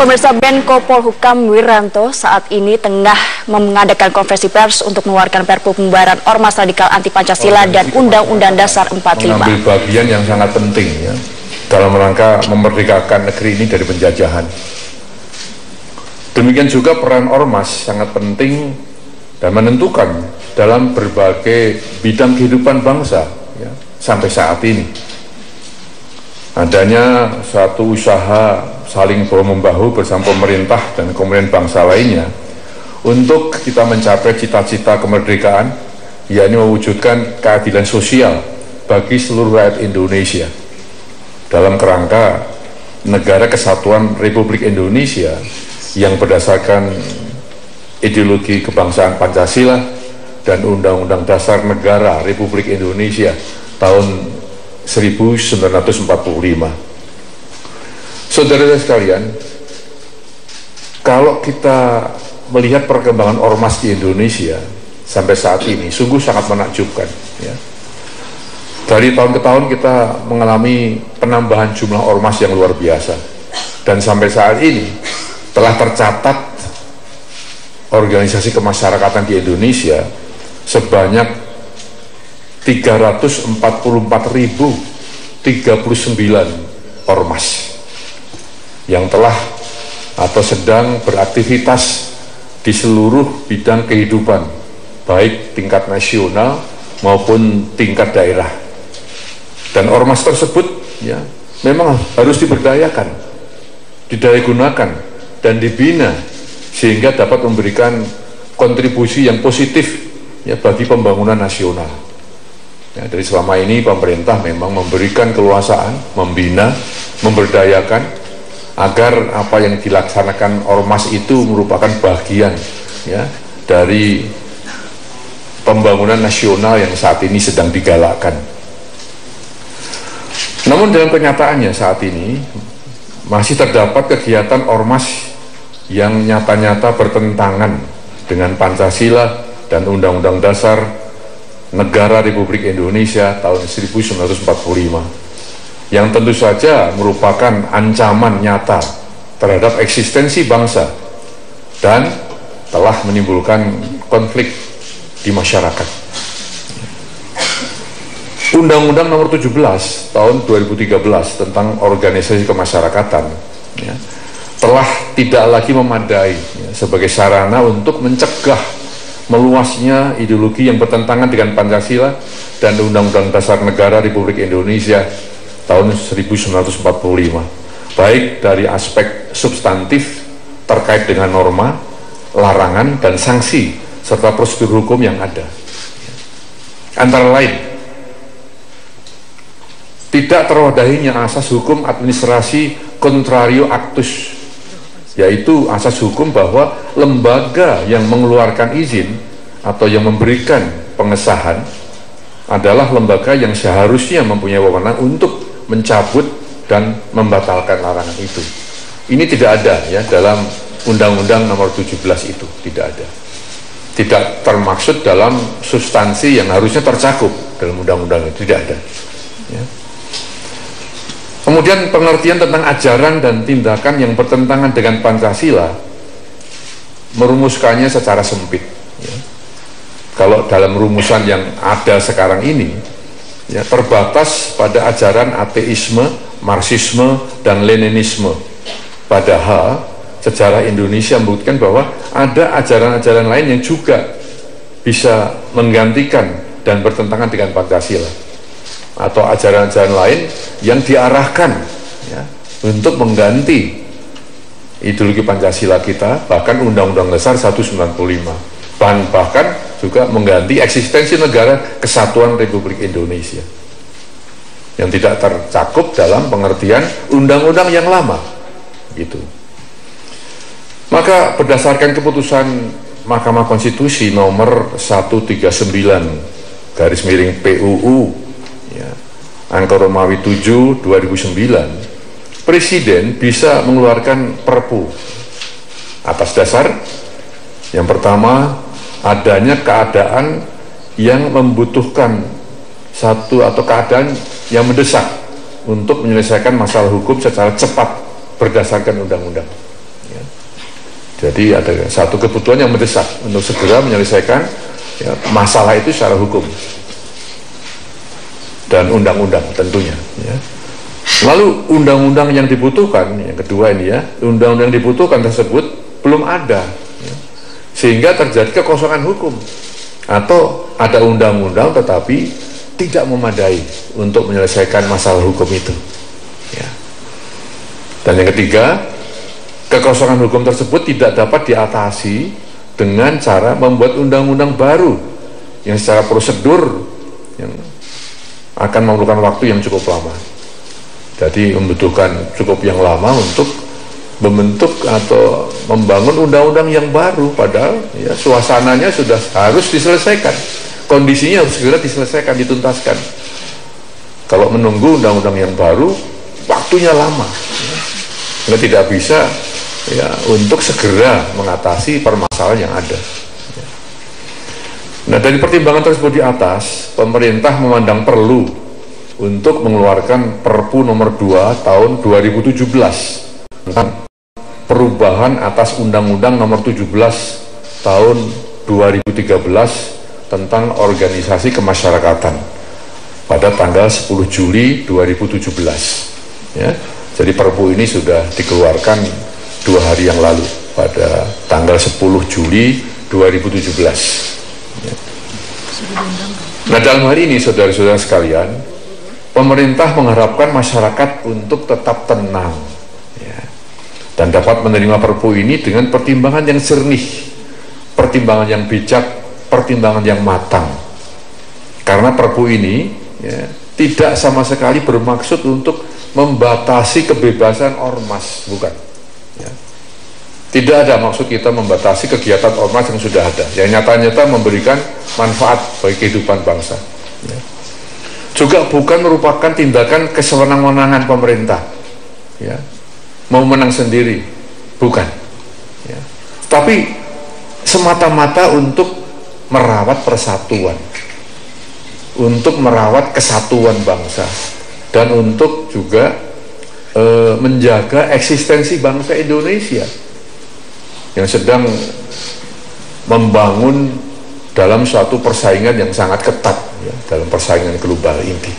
Pemirsa, Menko Polhukam Wiranto saat ini tengah mengadakan konferensi pers untuk mengeluarkan Perpu pembubaran Ormas Radikal Anti Pancasila dan Undang-Undang Dasar 45. Mengambil bagian yang sangat penting ya, dalam rangka memerdekakan negeri ini dari penjajahan. Demikian juga peran Ormas sangat penting dan menentukan dalam berbagai bidang kehidupan bangsa ya, sampai saat ini. Adanya suatu usaha saling bahu-membahu bersama pemerintah dan kemudian bangsa lainnya untuk kita mencapai cita-cita kemerdekaan, yakni mewujudkan keadilan sosial bagi seluruh rakyat Indonesia dalam kerangka negara kesatuan Republik Indonesia yang berdasarkan ideologi kebangsaan Pancasila dan Undang-Undang Dasar Negara Republik Indonesia tahun 1945. Saudara-saudara sekalian, kalau kita melihat perkembangan ormas di Indonesia sampai saat ini, sungguh sangat menakjubkan. Ya. Dari tahun ke tahun kita mengalami penambahan jumlah ormas yang luar biasa, dan sampai saat ini telah tercatat organisasi kemasyarakatan di Indonesia sebanyak 344.039 ormas yang telah atau sedang beraktivitas di seluruh bidang kehidupan, baik tingkat nasional maupun tingkat daerah. Dan ormas tersebut ya memang harus diberdayakan, didayagunakan dan dibina sehingga dapat memberikan kontribusi yang positif ya bagi pembangunan nasional. Ya, dari selama ini pemerintah memang memberikan keluasaan, membina, memberdayakan agar apa yang dilaksanakan ormas itu merupakan bagian ya dari pembangunan nasional yang saat ini sedang digalakkan. Namun dalam kenyataannya saat ini masih terdapat kegiatan ormas yang nyata-nyata bertentangan dengan Pancasila dan Undang-Undang Dasar Negara Republik Indonesia tahun 1945 yang tentu saja merupakan ancaman nyata terhadap eksistensi bangsa dan telah menimbulkan konflik di masyarakat. Undang-Undang Nomor 17 tahun 2013 tentang organisasi kemasyarakatan ya, telah tidak lagi memadai ya, sebagai sarana untuk mencegah meluasnya ideologi yang bertentangan dengan Pancasila dan Undang-Undang Dasar Negara Republik Indonesia tahun 1945, baik dari aspek substantif terkait dengan norma, larangan, dan sanksi serta prosedur hukum yang ada. Antara lain, tidak terwadahinya asas hukum administrasi contrario actus, yaitu asas hukum bahwa lembaga yang mengeluarkan izin atau yang memberikan pengesahan adalah lembaga yang seharusnya mempunyai wewenang untuk mencabut dan membatalkan larangan itu. Ini tidak ada ya dalam Undang-Undang Nomor 17 itu, tidak ada. Tidak termaksud dalam substansi yang harusnya tercakup dalam undang-undang itu, tidak ada. Ya. Kemudian pengertian tentang ajaran dan tindakan yang bertentangan dengan Pancasila merumuskannya secara sempit. Ya. Kalau dalam rumusan yang ada sekarang ini, ya, terbatas pada ajaran ateisme, marxisme, dan leninisme. Padahal sejarah Indonesia membuktikan bahwa ada ajaran-ajaran lain yang juga bisa menggantikan dan bertentangan dengan Pancasila, atau ajaran-ajaran lain yang diarahkan ya, untuk mengganti ideologi Pancasila kita, bahkan Undang-Undang Dasar 195, bahkan juga mengganti eksistensi negara kesatuan Republik Indonesia yang tidak tercakup dalam pengertian undang-undang yang lama gitu. Maka berdasarkan keputusan Mahkamah Konstitusi nomor 139 garis miring PUU ya, angka Romawi 7 2009, Presiden bisa mengeluarkan Perpu atas dasar yang pertama, adanya keadaan yang membutuhkan satu atau keadaan yang mendesak untuk menyelesaikan masalah hukum secara cepat berdasarkan undang-undang. Ya. Jadi ada satu kebutuhan yang mendesak untuk segera menyelesaikan ya, masalah itu secara hukum dan undang-undang tentunya. Ya. Lalu undang-undang yang dibutuhkan, yang kedua ini ya, undang-undang yang dibutuhkan tersebut belum ada, ya. Sehingga terjadi kekosongan hukum atau ada undang-undang tetapi tidak memadai untuk menyelesaikan masalah hukum itu. Ya. Dan yang ketiga, kekosongan hukum tersebut tidak dapat diatasi dengan cara membuat undang-undang baru yang secara prosedur yang akan memerlukan waktu yang cukup lama. Jadi membutuhkan cukup yang lama untuk membentuk atau membangun undang-undang yang baru, padahal ya, suasananya sudah harus diselesaikan, kondisinya harus segera diselesaikan, dituntaskan. Kalau menunggu undang-undang yang baru, waktunya lama. Nggak tidak bisa ya untuk segera mengatasi permasalahan yang ada. Nah, dari pertimbangan tersebut di atas, pemerintah memandang perlu untuk mengeluarkan Perpu nomor 2 tahun 2017 tentang perubahan atas Undang-Undang nomor 17 tahun 2013 tentang organisasi kemasyarakatan pada tanggal 10 Juli 2017. Ya. Jadi Perpu ini sudah dikeluarkan 2 hari yang lalu pada tanggal 10 Juli 2017. Ya. Nah, dalam hal ini saudara-saudara sekalian, pemerintah mengharapkan masyarakat untuk tetap tenang ya, dan dapat menerima Perpu ini dengan pertimbangan yang jernih, pertimbangan yang bijak, pertimbangan yang matang. Karena Perpu ini ya, tidak sama sekali bermaksud untuk membatasi kebebasan ormas, bukan. Ya. Tidak ada maksud kita membatasi kegiatan ormas yang sudah ada, yang nyata-nyata memberikan manfaat bagi kehidupan bangsa. Ya. Juga bukan merupakan tindakan kesewenang-wenangan pemerintah, ya, mau menang sendiri, bukan, ya. Tapi semata-mata untuk merawat persatuan, untuk merawat kesatuan bangsa, dan untuk juga menjaga eksistensi bangsa Indonesia yang sedang membangun dalam suatu persaingan yang sangat ketat ya, dalam persaingan global ini.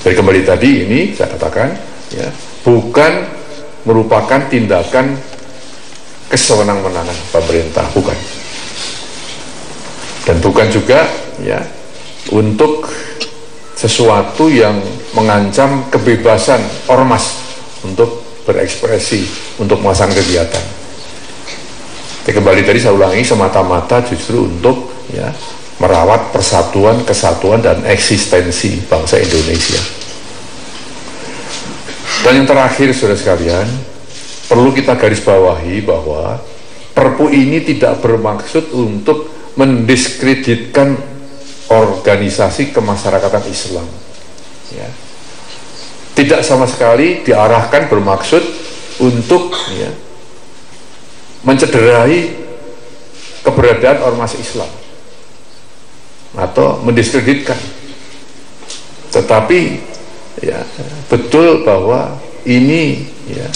Jadi kembali tadi ini saya katakan ya, bukan merupakan tindakan kesewenang-wenangan pemerintah, bukan. Dan bukan juga ya untuk sesuatu yang mengancam kebebasan ormas untuk berekspresi, untuk melaksanakan kegiatan. Jadi kembali tadi saya ulangi, semata-mata justru untuk ya, merawat persatuan, kesatuan, dan eksistensi bangsa Indonesia. Dan yang terakhir, saudara sekalian, perlu kita garis bawahi bahwa Perpu ini tidak bermaksud untuk mendiskreditkan organisasi kemasyarakatan Islam. Ya. Tidak sama sekali diarahkan bermaksud untuk ya, mencederai keberadaan ormas Islam atau mendiskreditkan, tetapi ya, betul bahwa ini ya,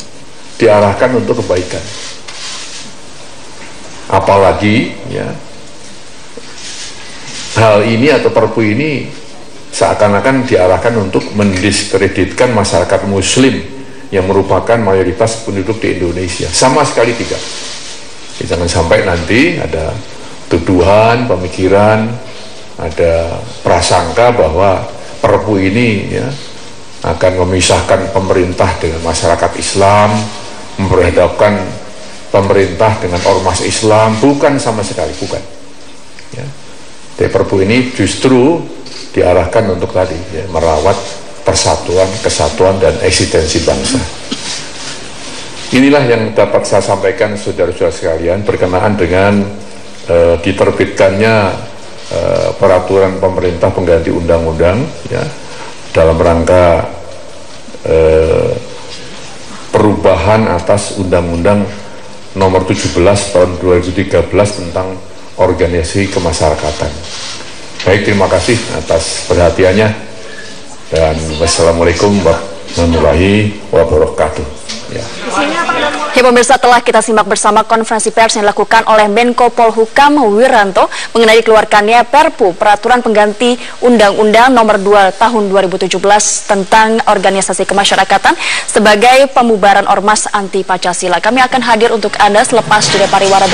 diarahkan untuk kebaikan. Apalagi ya, hal ini atau Perpu ini seakan-akan diarahkan untuk mendiskreditkan masyarakat Muslim yang merupakan mayoritas penduduk di Indonesia. Sama sekali tidak. Jangan sampai nanti ada tuduhan, pemikiran, ada prasangka bahwa Perpu ini ya, akan memisahkan pemerintah dengan masyarakat Islam, memperhadapkan pemerintah dengan ormas Islam. Bukan sama sekali, bukan. Ya. Jadi Perpu ini justru diarahkan untuk tadi ya, merawat persatuan, kesatuan, dan eksistensi bangsa. Inilah yang dapat saya sampaikan saudara-saudara sekalian berkenaan dengan diterbitkannya peraturan pemerintah pengganti undang-undang ya, dalam rangka perubahan atas Undang-Undang nomor 17 tahun 2013 tentang organisasi kemasyarakatan. Baik, terima kasih atas perhatiannya dan wassalamualaikum warahmatullahi wabarakatuh. Ya. Ya pemirsa, telah kita simak bersama konferensi pers yang dilakukan oleh Menko Polhukam Wiranto mengenai dikeluarkannya Perpu Peraturan Pengganti Undang-Undang Nomor 2 Tahun 2017 tentang organisasi kemasyarakatan sebagai pembubaran ormas anti Pancasila. Kami akan hadir untuk Anda selepas jeda pariwara.